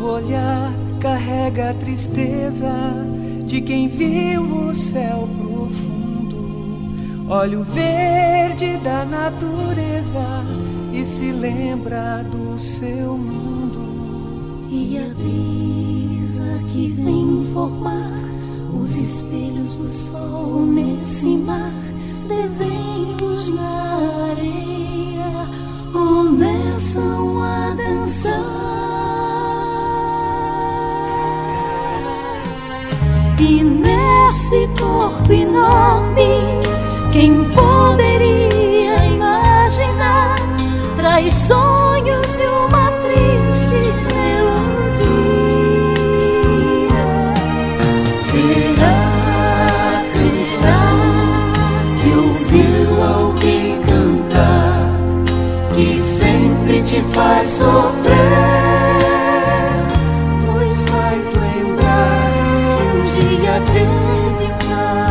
No olhar carrega a tristeza de quem viu o céu profundo, olha o verde da natureza e se lembra do seu mundo. E a brisa que vem formar os espelhos do sol nesse mar, desenhos na areia começam a dançar. E nesse corpo enorme, quem poderia imaginar, traz sonhos e uma triste melodia. Será que ouviu alguém cantar que sempre te faz sofrer, pois faz lembrar que um dia teve um mar.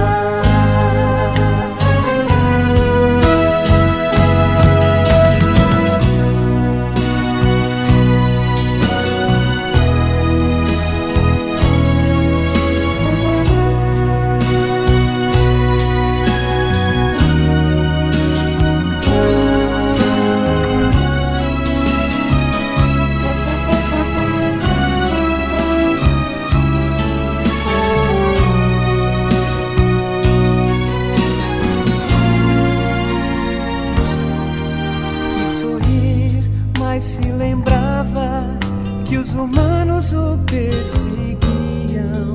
Se lembrava que os humanos o perseguiam,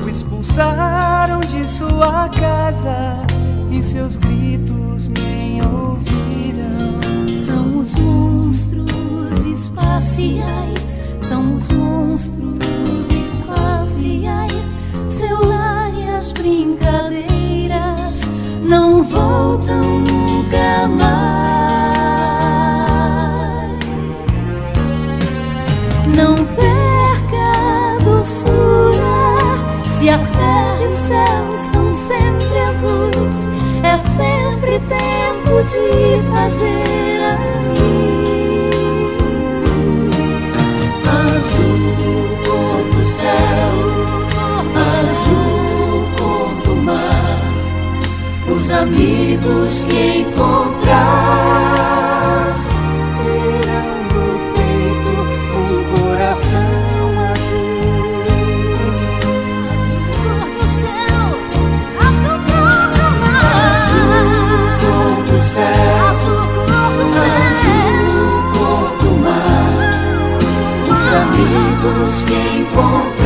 o expulsaram de sua casa e seus gritos nem ouviram. São os monstros espaciais, são os monstros espaciais. Seu lar e as brincadeiras não voltam nunca mais. Não perca a doçura, se a terra e o céu são sempre azuis, é sempre tempo de fazer amigos. Azul cor do céu, azul cor do mar, os amigos que encontrar terão no peito um coração azul. Azul cor do céu, azul cor do mar, azul cor do céu, azul cor do mar, os amigos que encontrar